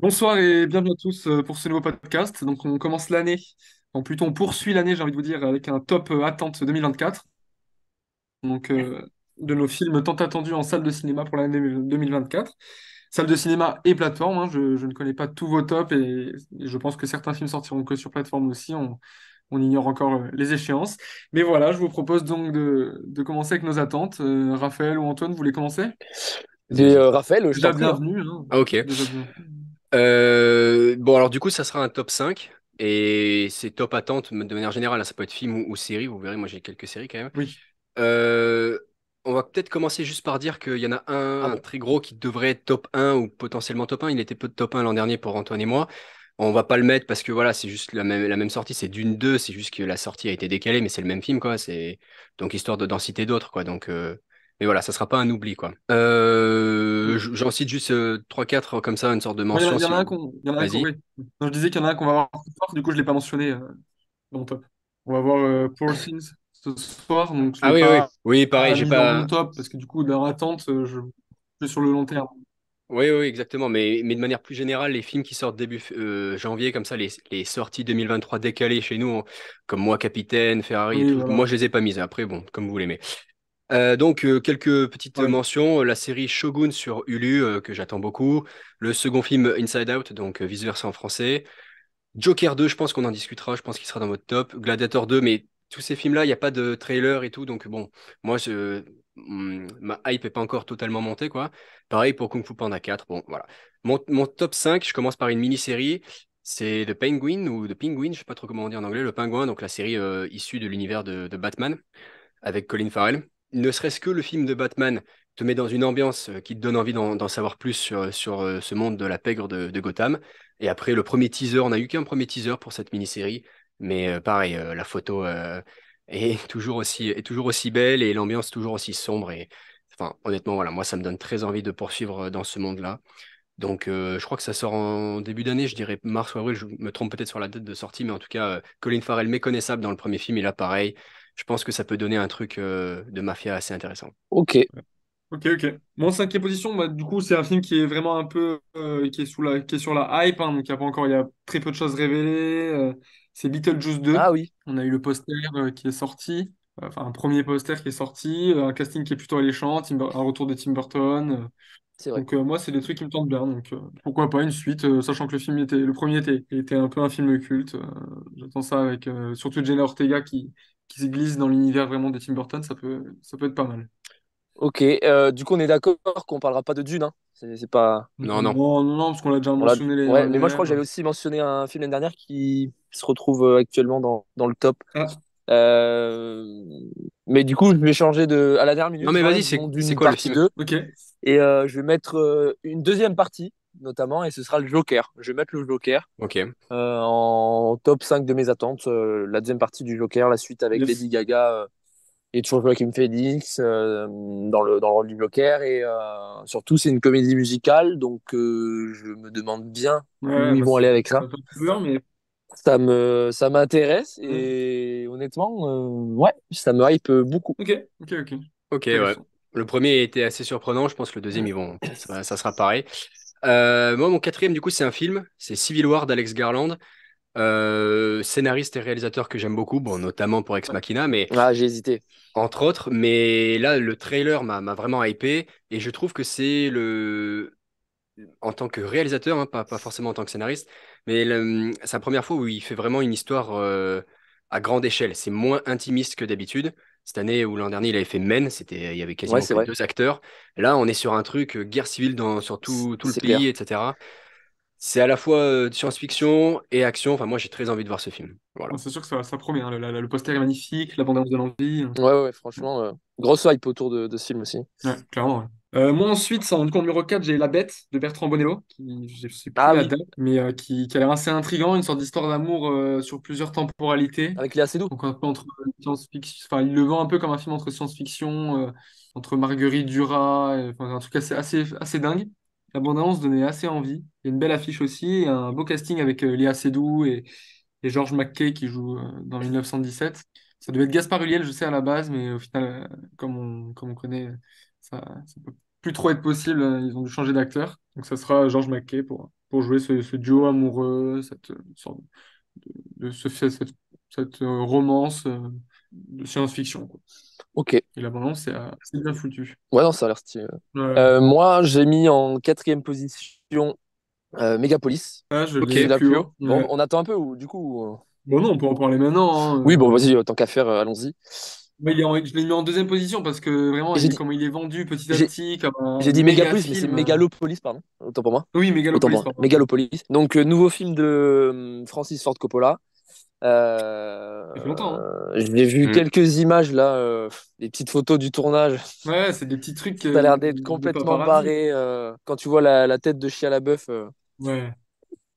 Bonsoir et bienvenue à tous pour ce nouveau podcast. Donc on commence l'année, plutôt on poursuit l'année, j'ai envie de vous dire, avec un top attente 2024. Donc de nos films tant attendus en salle de cinéma pour l'année 2024. Salle de cinéma et plateforme, hein. Je ne connais pas tous vos tops et je pense que certains films sortiront que sur plateforme aussi. On ignore encore les échéances. Mais voilà, je vous propose donc de commencer avec nos attentes. Raphaël ou Antoine, vous voulez commencer? Mais Vas-y, vas-y. Raphaël, je t'en Déjà prie, hein. bienvenue, hein. Ah, ok. Déjà bienvenue. Bon, alors du coup, ça sera un top 5. Et c'est top attente de manière générale, hein. Ça peut être film ou série. Vous verrez, moi j'ai quelques séries quand même. Oui. Euh, on va peut-être commencer juste par dire qu'il y en a Ah un bon. très gros qui devrait être top 1 ou potentiellement top 1. Il était peu de top 1 l'an dernier pour Antoine et moi. On va pas le mettre parce que voilà, c'est juste la même sortie. C'est Dune 2. C'est juste que la sortie a été décalée, mais c'est le même film, quoi. C'est donc histoire d'en citer d'autres, quoi. Mais voilà, ça sera pas un oubli, quoi. J'en cite juste 3-4 comme ça, une sorte de Moi, mention. il y en a un qu'on, Vas-y. oui. Non, je disais qu'il y en a un qu'on va voir ce soir, du coup, je ne l'ai pas mentionné dans mon top. On va voir Poor Things ce soir, donc je ne Ah l'ai oui, oui. pas Oui, pareil, j'ai mis dans mon pas. top parce que du coup, dans l'attente, je suis sur le long terme. Oui, oui, exactement. Mais de manière plus générale, les films qui sortent début janvier, comme ça, les sorties 2023 décalées chez nous, comme Moi Capitaine, Ferrari et Oui, tout, moi voilà. je les ai pas mises. Après, bon, comme vous l'aimez. Quelques petites Ouais. mentions. La série Shogun sur Hulu, que j'attends beaucoup. Le second film Inside Out, donc vice-versa en français. Joker 2, je pense qu'on en discutera, je pense qu'il sera dans votre top. Gladiator 2, mais tous ces films-là, il n'y a pas de trailer et tout, donc bon, ma hype n'est pas encore totalement montée, quoi. Pareil pour Kung Fu Panda 4, bon, voilà. Mon top 5, je commence par une mini-série, c'est The Penguin, ou The Penguin, je sais pas trop comment on dit en anglais, Le Pingouin, donc la série issue de l'univers de Batman, avec Colin Farrell. Ne serait-ce que le film de Batman te met dans une ambiance qui te donne envie d'en savoir plus sur ce monde de la pègre de Gotham. Et après, le premier teaser, on n'a eu qu'un premier teaser pour cette mini-série, mais pareil, la photo est toujours aussi belle et l'ambiance toujours aussi sombre. Et enfin, honnêtement, voilà, moi, ça me donne très envie de poursuivre dans ce monde-là. Donc, je crois que ça sort en début d'année, je dirais mars ou avril, je me trompe peut-être sur la date de sortie, mais en tout cas, Colin Farrell méconnaissable dans le premier film, et là, pareil, je pense que ça peut donner un truc de mafia assez intéressant. Ok. Ok, ok. Mon cinquième position, bah, du coup, c'est un film qui est vraiment un peu, qui est sur la hype, hein, donc il y a très peu de choses révélées. C'est Beetlejuice 2. Ah oui, On a eu le poster qui est sorti, enfin un premier poster qui est sorti, un casting qui est plutôt alléchant, un retour de Tim Burton. c'est vrai. Donc moi, c'est des trucs qui me tentent bien, donc pourquoi pas une suite, sachant que le premier était un peu un film culte. J'attends ça avec surtout Jenna Ortega qui se glisse dans l'univers vraiment de Tim Burton, ça peut être pas mal. Ok. Du coup, on est d'accord qu'on parlera pas de Dune, hein. C'est pas. Non, non. Non, non, non, parce qu'on l'a déjà On l'a. mentionné l'année Ouais, mais moi, je crois dernière. que j'avais aussi mentionné un film l'année dernière qui se retrouve actuellement dans le top. Ah, Euh, Mais du coup, je vais changer à la dernière Non, minute, mais là, vas-y, c'est disons c'est d'une quoi le partie film? 2. ok. Et je vais mettre une deuxième partie, notamment, et ce sera le Joker. Je vais mettre le Joker. Ok. En top 5 de mes attentes. La deuxième partie du Joker, la suite avec Yes. Lady Gaga et toujours Joaquin Phoenix dans le rôle du Joker. Et surtout, c'est une comédie musicale, donc je me demande bien où Ouais, ils bah, vont aller avec ça. ça fait peur, mais. Ça m'intéresse Ouais. et honnêtement, ouais, ça me hype beaucoup. Ok, ok, ok. Ok, ouais. Intéressant. Le premier était assez surprenant, je pense que le deuxième, ça sera pareil. Moi, mon quatrième, du coup, c'est un film, c'est Civil War d'Alex Garland. Scénariste et réalisateur que j'aime beaucoup, bon, notamment pour Ex Ouais. Machina, mais Ah, j'ai hésité. entre autres. Mais là, le trailer m'a vraiment hypé et je trouve que en tant que réalisateur, hein, pas forcément en tant que scénariste, mais c'est la première fois où il fait vraiment une histoire à grande échelle. C'est moins intimiste que d'habitude. Cette année ou l'an dernier, il avait fait Men, il y avait Ouais, quasiment c'est que vrai, deux acteurs. Là, on est sur un truc guerre civile sur tout le c'est pays, clair. etc. C'est à la fois science-fiction et action. Enfin, moi, j'ai très envie de voir ce film. Voilà. Bon, c'est sûr que ça promet, hein. Le poster est magnifique, la bande-annonce donne envie. Ouais, ouais, ouais, franchement, grosse hype autour de ce film aussi. Ouais, clairement. Ouais. Moi ensuite, en numéro 4 j'ai La Bête de Bertrand Bonello, qui je sais plus Ah la oui, date, mais qui a l'air assez intriguant, une sorte d'histoire d'amour sur plusieurs temporalités. avec Léa Seydoux. Donc un peu entre science-fiction, enfin il le vend un peu comme un film entre science-fiction, entre Marguerite Duras, enfin, un truc assez dingue. La bande-annonce donnait assez envie. Il y a une belle affiche aussi, et un beau casting avec Léa Seydoux et George McKay qui joue dans 1917. Ça devait être Gaspard Ulliel, je sais à la base, mais au final, comme on connaît, ça peut plus trop être possible. Ils ont dû changer d'acteur. Donc ça sera George McKay pour jouer ce duo amoureux, cette sorte cette romance de science-fiction, quoi. Ok. Et la bande-annonce, c'est assez bien foutu. Ouais, non, ça a l'air stylé. Ouais. Moi, j'ai mis en quatrième position Megapolis. Ah, je Ok. l'ai Tu mis l'as plus plus haut. haut? Bon, Ouais. on attend un peu ou du coup. Bon, non, on peut en parler maintenant, hein. Oui, bon, vas-y, tant qu'à faire, allons-y. Mais je l'ai mis en deuxième position parce que vraiment, J'ai dit, comment il est vendu petit à j'ai, petit comme un j'ai dit méga Megapolis, mais c'est film. Mégalopolis, pardon. Autant pour moi. Oui, Autant pour Megalopolis, moi. pardon. Mégalopolis. Donc, nouveau film de Francis Ford Coppola. Ça fait longtemps, hein. J'ai vu Hmm. quelques images là, des petites photos du tournage. Ouais, c'est des petits trucs Ça a l'air d'être de complètement paparazzi. barré. Quand tu vois la tête de Shia LaBeouf, Ouais.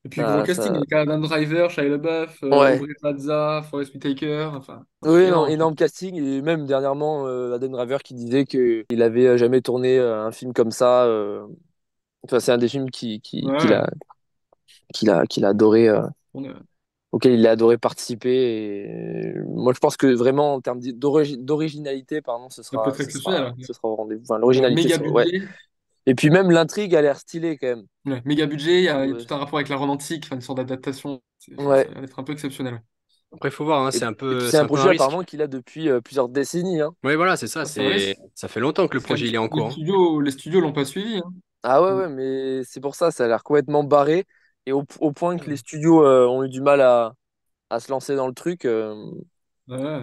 Et puis, gros casting, il ça... y a Adam Driver, Shia LaBeouf, Ouais. Aubrey Plaza, Forest Whitaker, enfin, Oui, non, énorme. énorme casting. Et même dernièrement, Adam Driver qui disait qu'il avait jamais tourné un film comme ça. Enfin, c'est un des films Ouais, qu'il a adoré, on est- auquel il a adoré participer. Et moi, je pense que vraiment, en termes d'originalité, pardon, ce ça peut sera, être ce exceptionnel, sera, ouais. ce sera au rendez-vous. Enfin, Il y a un l'originalité, méga ouais. budget. Et puis même l'intrigue a l'air stylée quand même. Ouais, méga budget, il y a Ouais. tout un rapport avec la romantique, enfin, une sorte d'adaptation. Enfin, ça Ouais. a l'air d'être un peu exceptionnel. Après, il faut voir, hein, Et, et puis c'est c'est un un peu un projet risque. apparemment qu'il a depuis plusieurs décennies, hein. Oui, voilà, c'est ça. Ouais, c'est un risque. Ça fait longtemps que le Parce que projet il est en les cours, hein. studios, les studios l'ont pas suivi, hein. Ah ouais, ouais, mais c'est pour ça, ça a l'air complètement barré. Et au point que les Ouais. studios ont eu du mal à se lancer dans le truc. Ouais.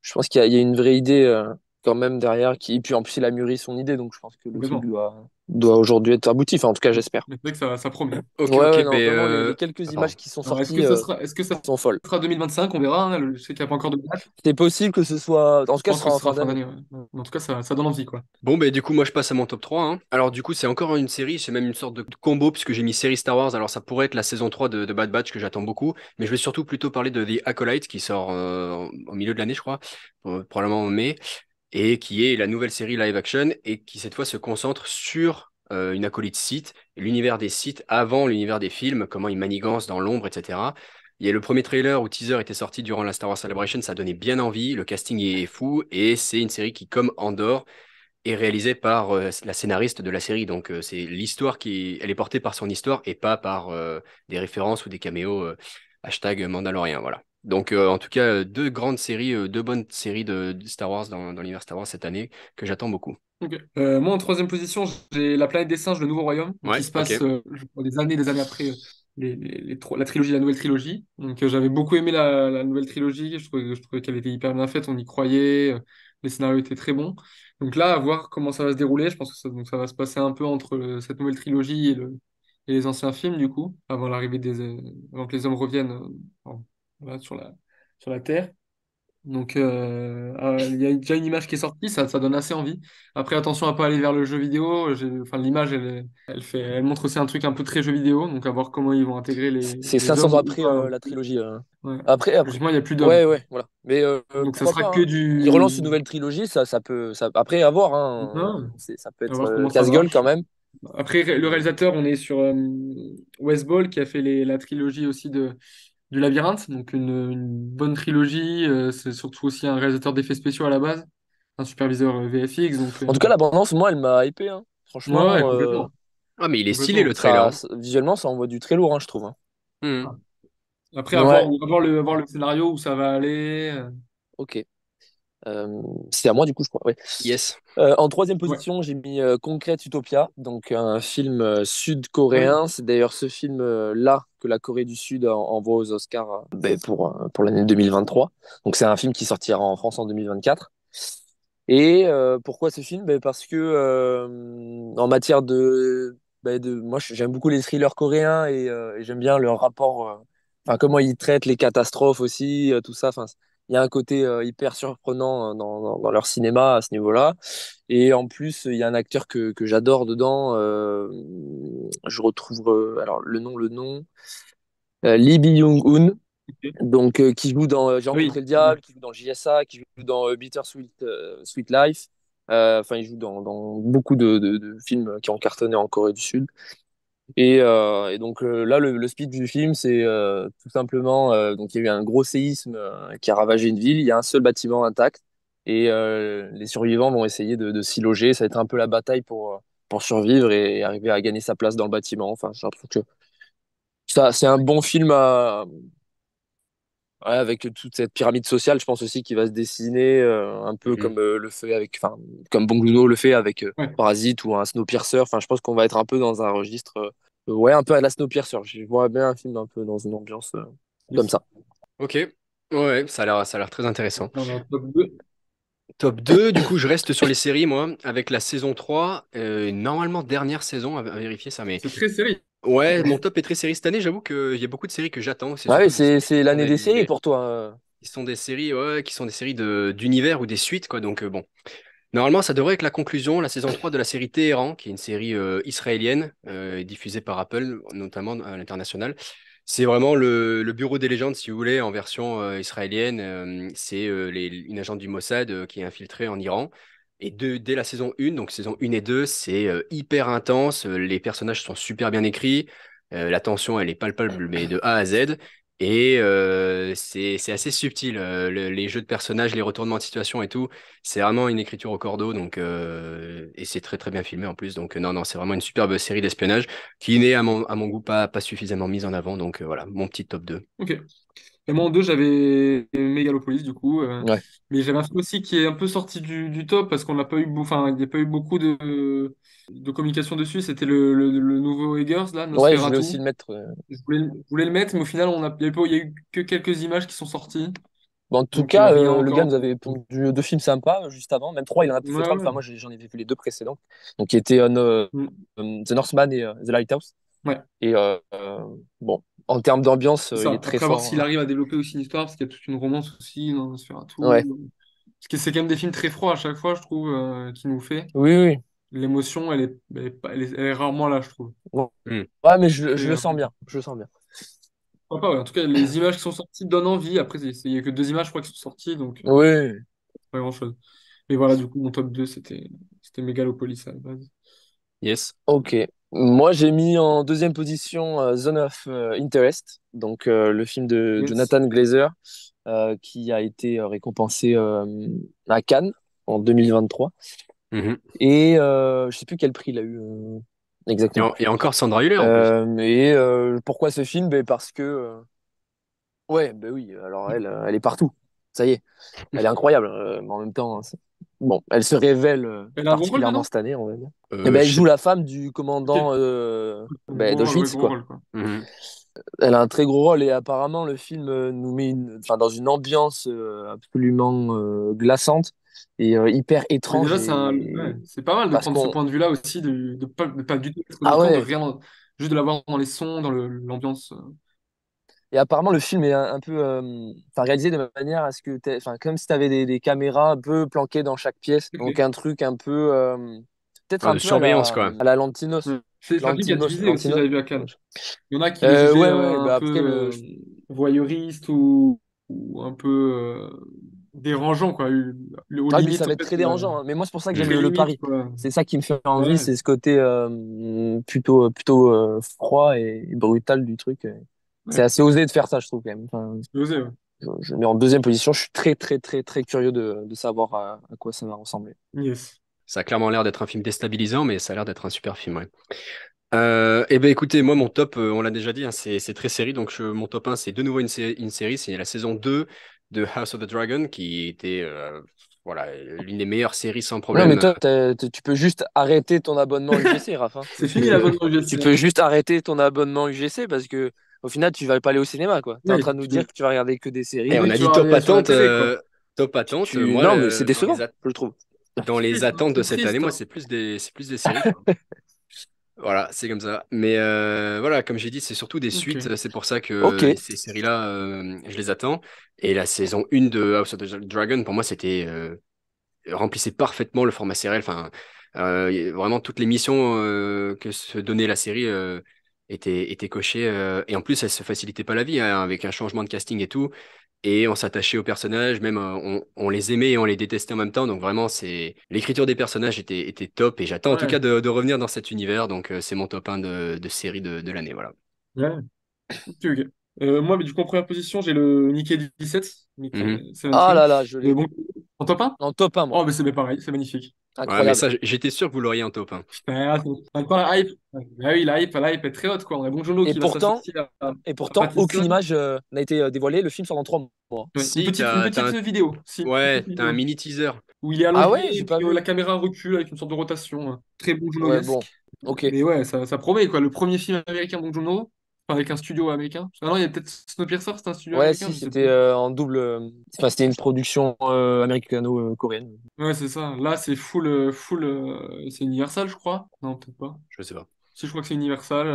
Je pense qu'il y a une vraie idée quand même derrière. Et puis en plus, il a mûri son idée, donc je pense que le film Complètement. doit aujourd'hui être abouti. Enfin, en tout cas, j'espère. Mais c'est vrai que ça promet. Ok, Ouais, ok, ouais, non, vraiment, les quelques images attends. qui sont Alors, sorties est-ce que ça sont folles. sera 2025? On verra, hein. Je sais qu'il n'y a pas encore de date. C'est possible que ce soit. En tout Je cas, ce pense que sera ce en sera fin fin d'année. d'année, ouais. Mais en tout cas, ça donne envie, quoi. Bon, ben du coup, moi je passe à mon top 3, hein. Alors, du coup, c'est encore une série, c'est même une sorte de combo, puisque j'ai mis série Star Wars. Alors, ça pourrait être la saison 3 de Bad Batch que j'attends beaucoup, mais je vais surtout plutôt parler de The Acolyte qui sort au milieu de l'année, je crois, probablement en mai, et qui est la nouvelle série live action et qui cette fois se concentre sur une acolyte Sith, l'univers des Sith avant l'univers des films, comment ils manigancent dans l'ombre, etc. Il y a le premier trailer ou teaser était sorti durant la Star Wars Celebration, ça donnait bien envie, le casting est fou et c'est une série qui, comme Andor, est réalisée par la scénariste de la série. Donc c'est l'histoire elle est portée par son histoire et pas par des références ou des caméos hashtag Mandalorien. Voilà. Donc en tout cas, deux bonnes séries de Star Wars dans l'univers Star Wars cette année que j'attends beaucoup. Ok. Moi, en troisième position, j'ai La planète des singes, le nouveau royaume, donc qui Ouais, se ok. passe des années après la trilogie, la nouvelle trilogie. Donc, j'avais beaucoup aimé la nouvelle trilogie. Je trouvais qu'elle était hyper bien faite. On y croyait. Les scénarios étaient très bons. Donc là, à voir comment ça va se dérouler. Je pense que ça va se passer un peu entre cette nouvelle trilogie et les anciens films, du coup, avant que les hommes reviennent voilà, sur la Terre. Donc, il y a déjà une image qui est sortie, ça donne assez envie. Après, attention à pas aller vers le jeu vidéo. Enfin, l'image, elle montre aussi un truc un peu très jeu vidéo. Donc, à voir comment ils vont intégrer C'est les 500 hommes ans ou après pas. la trilogie. Ouais. Après. Logiquement, il n'y a plus d'hommes. Ouais, ouais, voilà. Mais Donc, ça pourquoi sera pas, que hein. Il relance une du. nouvelle trilogie, ça peut. Après, à voir, hein. Non, Ça peut à être voir comment ça casse-gueule quand marche. même. Après, le réalisateur, on est sur Wes Ball qui a fait la trilogie aussi du Labyrinthe. Donc, une bonne trilogie. C'est surtout aussi un réalisateur d'effets spéciaux à la base, un superviseur VFX. Donc, En tout cas, la bande-annonce, moi, elle m'a hypé, hein. ouais, Franchement, complètement. Ah, mais il est stylé le Complètement. trailer, hein. visuellement, ça envoie du très lourd, hein, je trouve, hein. Mhm. Après, Ouais, avoir le scénario où ça va aller. ok. C'est à moi, du coup, je crois. Ouais. Yes. En troisième Ouais. position, j'ai mis Concrete Utopia, donc un film Ah oui. sud-coréen. C'est d'ailleurs ce film-là que la Corée du Sud envoie aux Oscars pour l'année 2023. Donc c'est un film qui sortira en France en 2024. Et pourquoi ce film? Parce que en matière moi j'aime beaucoup les thrillers coréens et j'aime bien leur rapport, enfin comment ils traitent les catastrophes aussi, tout ça. Enfin, il y a un côté hyper surprenant dans leur cinéma à ce niveau-là. Et en plus, il y a un acteur que j'adore dedans. Je retrouve alors le nom Lee Byung-hun. Ok. Donc, qui joue dans J'ai Oui. rencontré le diable, qui joue dans JSA, qui joue dans Bitter Sweet Life. Enfin, il joue dans beaucoup de films qui ont cartonné en Corée du Sud. Et donc là, le speech du film, c'est tout simplement, donc il y a eu un gros séisme qui a ravagé une ville. Il y a un seul bâtiment intact et les survivants vont essayer de s'y loger. Ça va être un peu la bataille pour survivre et arriver à gagner sa place dans le bâtiment. Enfin, j'ai l'impression que Ça, c'est un bon film ouais, avec toute cette pyramide sociale, je pense aussi qu'il va se dessiner un peu Mhm. comme le fait avec, enfin, comme Bong Joon-ho le fait avec Ouais. Parasite ou un Snowpiercer. Enfin, je pense qu'on va être un peu dans un registre, ouais, un peu à la Snowpiercer. Je vois bien un film un peu dans une ambiance comme Yes. ça. Ok. Ouais, ça a l'air très intéressant. On a un top 2. Top 2, du coup, je reste sur les séries, moi, avec la saison 3. Normalement, dernière saison, à vérifier ça. Mais C'est très série. ouais, mon top est très série cette année. J'avoue qu'il y a beaucoup de séries que j'attends. C'est Ah ouais, surtout des séries c'est qui sont l'année des séries pour toi. qui sont des séries, ouais, qui sont des séries d'univers ou des suites, quoi. Donc, bon. Normalement, ça devrait être la conclusion, la saison 3 de la série Téhéran, qui est une série israélienne, diffusée par Apple, notamment à l'international. C'est vraiment le bureau des légendes, si vous voulez, en version israélienne. C'est une agente du Mossad qui est infiltrée en Iran. Et dès la saison 1, donc saison 1 et 2, c'est hyper intense. Les personnages sont super bien écrits. La tension, elle est palpable, mais de A à Z. Et c'est assez subtil. Les jeux de personnages, les retournements de situation et tout. C'est vraiment une écriture au cordeau, donc, et c'est très très bien filmé en plus. Donc non, non, c'est vraiment une superbe série d'espionnage qui n'est à mon goût pas suffisamment mise en avant. Donc voilà, mon petit top 2. Ok. Et moi, en 2, j'avais Megalopolis, du coup. Ouais. Mais j'avais un film aussi qui est un peu sorti du top parce qu'on n'a pas eu, enfin, il n'y a pas eu beaucoup de communication dessus. C'était le nouveau Eggers, là, Ouais, je voulais Nosferatu. aussi le mettre. Je voulais le mettre, mais au final, il y a eu que quelques images qui sont sorties. Bon, en tout Donc, cas, rien le gars encore. nous avait pondu deux films sympas juste avant, même trois, il en a fait Ouais, trois. Enfin, ouais. moi, j'en ai vu les deux précédents. Donc, qui étaient Mm. The Northman et The Lighthouse. Ouais, Et bon, en termes d'ambiance, c'est il est ça. très Après, voir fort, s'il hein. arrive à développer aussi une histoire, parce qu'il y a toute une romance aussi dans Nosferatu. Ouais, Parce que c'est quand même des films très froids à chaque fois, je trouve, qu'il nous fait. oui, oui. L'émotion, elle est rarement là, je trouve. Ouais, Hmm. ouais, mais Et, je le sens bien. Je le sens bien. pourquoi pas, ouais. En tout cas, les images qui sont sorties donnent envie. Après, il n'y a que deux images, je crois, qui sont sorties, donc Oui, pas grand-chose. Mais voilà, du coup, mon top 2 c'était Megalopolis à la base. Yes. ok. Moi, j'ai mis en deuxième position Zone of Interest, donc le film de Yes. Jonathan Glazer, qui a été récompensé à Cannes en 2023. Mhm. Et je sais plus quel prix il a eu Et, exactement. et encore Sandra Hüller en plus. Et pourquoi ce film? Ben, parce que, ouais, ben oui, alors elle est partout. Ça y est, elle est incroyable. Mais en même temps, bon, elle se révèle Elle a un bon rôle particulièrement dedans? cette année, on va dire. Et ben, Je elle sais. joue la femme du Ok. commandant ben, Gros rôle, ouais, d'Auschwitz, gros quoi. rôle, quoi. Mhm. Elle a un très gros rôle et apparemment le film nous met enfin, dans une ambiance absolument glaçante et hyper Mais étrange déjà, et c'est pas mal de parce prendre ce qu'on point de vue-là aussi, de pas du tout être ah dedans, de ouais, rien, juste de l'avoir dans les sons, dans l'ambiance. et apparemment le film est un peu enfin, réalisé de manière à ce que enfin comme si tu avais des caméras un peu planquées dans chaque pièce, donc Ok. un truc un peu peut-être Ouais, un de peu surveillance, quoi. à la Lantinos. C'est un film qui a divisé aussi, Lantinos. j'avais vu à Cannes. Il y en a qui le jugeaient Ouais, ouais, un bah peu après voyeuriste ou un peu dérangeant, quoi. Aux ah, mais ça limites, va en être fait, très dérangeant, hein. Mais moi, c'est pour ça que j'aime Mhm. très le limite, pari. quoi. C'est ça qui me fait envie, Ouais, c'est ce côté plutôt froid et brutal du truc. C'est ouais, assez osé de faire ça, je trouve, quand même. Enfin, j'ai osé, ouais. je le mets en deuxième position. Je suis très, très, très, très curieux de savoir à quoi ça va ressembler. Yes. Ça a clairement l'air d'être un film déstabilisant, mais ça a l'air d'être un super film, ouais. Eh ben écoutez, moi mon top, on l'a déjà dit, hein, c'est très série, donc mon top 1 c'est de nouveau une série, c'est la saison 2 de House of the Dragon, qui était voilà, l'une des meilleures séries sans Non, mais problème. toi, tu peux juste arrêter ton abonnement UGC, Rafa. C'est fini l'abonnement Tu UGC. peux juste arrêter ton abonnement UGC parce que au final, tu vas pas aller au cinéma, quoi. T'es en train Oui, de nous dire que tu vas regarder que des Et séries. on oui, a tu vas dit top regarder sur la attente, télé, quoi. top attente, moi Non, mais c'est décevant, je le trouve. dans les attentes de C'est cette année, triste, moi hein. c'est plus des séries, quoi. Voilà, c'est comme ça. Mais voilà, comme j'ai dit, c'est surtout des Ok. suites. C'est pour ça Ok. que ces séries-là, je les attends. Et la saison 1 de House of the Dragon, pour moi, c'était remplissait parfaitement le format sériel. Enfin, vraiment, toutes les missions que se donnait la série étaient cochées. Et en plus, elle se facilitait pas la vie hein, avec un changement de casting et tout. Et on s'attachait aux personnages, même on les aimait et on les détestait en même temps. Donc vraiment, l'écriture des personnages était top. Et j'attends en tout Ouais. cas de revenir dans cet univers. Donc c'est mon top 1 de série de l'année. Voilà. Ouais. Ok, ok. Moi, mais du coup, en première position, j'ai le Mickey 17, Mickey Mhm. 17. Ah là là, je l'ai. Bon, en top 1? En top 1, moi. Oh, mais c'est pareil, c'est magnifique. Ouais, mais Incroyable. ça, j'étais sûr que vous l'auriez en top 1. Putain, c'est encore la hype. Ah oui, la hype est très haute, quoi. On a Bong Joon-ho Et qui va pourtant, s'associer et à pourtant, aucune Pattinson. image n'a été dévoilée. Le film sort dans 3 mois. Ouais, une Si, petite, une petite vidéo. Si, une ouais, petite t'as un vidéo. mini teaser. Où il est Ah allongé ouais, j'ai et pas puis vu. la caméra recule avec une sorte de rotation. Très Bong Ouais, bon, Joon-ho-esque. ok. Mais ouais, ça promet, quoi. Le premier film américain Bong Joon-ho, enfin, avec un studio américain. Ah non, il y a peut-être Snowpiercer, c'est un studio Ouais, américain, si, je sais c'était plus. en double. Enfin, c'était une production américano-coréenne. Ouais, c'est ça. Là, c'est full. C'est Universal, je crois. Non, peut-être pas. Je sais pas. Si, je crois que c'est Universal.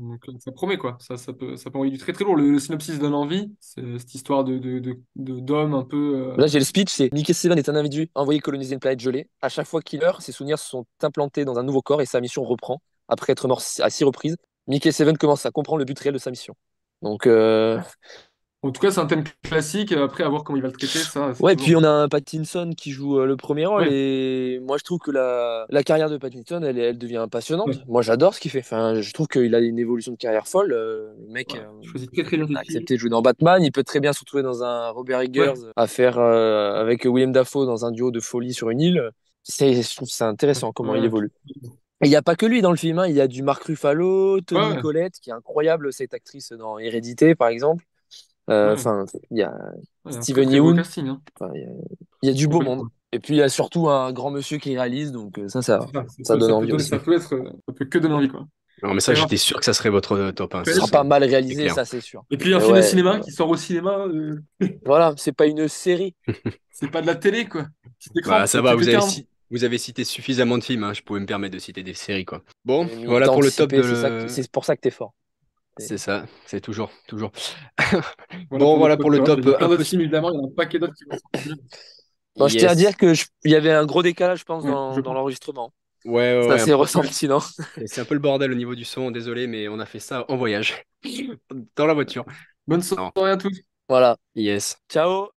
Donc, ça promet, quoi. Ça peut envoyer du très très lourd. Le synopsis donne envie. C'est cette histoire d'homme un peu. Là, j'ai le speech, c'est Mickey Seven est un individu envoyé coloniser une planète gelée. À chaque fois qu'il meurt, ses souvenirs sont implantés dans un nouveau corps et sa mission reprend. Après être mort à 6 reprises, Mickey Seven commence à comprendre le but réel de sa mission. Donc, En tout cas, c'est un thème classique. Après, à voir comment il va le traiter, ça, c'est ouais, puis toujours. on a un Pattinson qui joue le premier rôle Ouais, et moi je trouve que la carrière de Pattinson elle devient passionnante. ouais. Moi j'adore ce qu'il fait. Enfin, je trouve qu'il a une évolution de carrière folle. Le mec Voilà. Il choisit très très bien ses a films. accepté de jouer dans Batman. Il peut très bien se retrouver dans un Robert Eggers Ouais. à faire avec William Dafoe dans un duo de folie sur une île. Je trouve ça Ouais, intéressant comment il ouais. évolue. Et il n'y a pas que lui dans le film, hein. Il y a du Marc Ruffalo, Ouais, Toni ouais. Collette qui est incroyable, cette actrice dans Hérédité par exemple. Ouais. Enfin, il y a Ouais, un très Steven très beau Yeun. casting, hein. Enfin, il y a du beau monde. Complètement. Et puis il y a surtout un grand monsieur qui réalise, donc C'est ça. ça donne envie aussi. Ça peut que donner envie, quoi. Non, mais ça, Très j'étais rapide. sûr que ça serait votre top 1, Ce ça, sera Ouais. pas mal c'est réalisé, clair. ça c'est sûr. Et puis un Mais film de ouais, cinéma qui sort au cinéma, voilà, c'est pas une série. c'est pas de la télé, quoi. Petit écran, Bah, ça ça va, fait que 40. vous avez cité suffisamment de films, hein. Je pouvais me permettre de citer des séries, quoi. Bon, voilà T'as pour le top anticipé, de c'est pour ça que t'es fort. C'est ça, c'est toujours, toujours. Voilà Bon, pour voilà notre pour top le 1. top Il y a un plein peu. d'autres films, évidemment. Il y en a un paquet d'autres qui vont sortir. Bon, je tiens à dire Yes. il y avait un gros décalage, je pense, Ouais, je dans pense. l'enregistrement. Ouais, ouais, C'est ouais, un assez peu. Ouais. ressenti, non? C'est un peu le bordel au niveau du son, désolé, mais on a fait ça en voyage. Dans la voiture. Bonne Non. soirée à tous. Voilà. Yes. Ciao!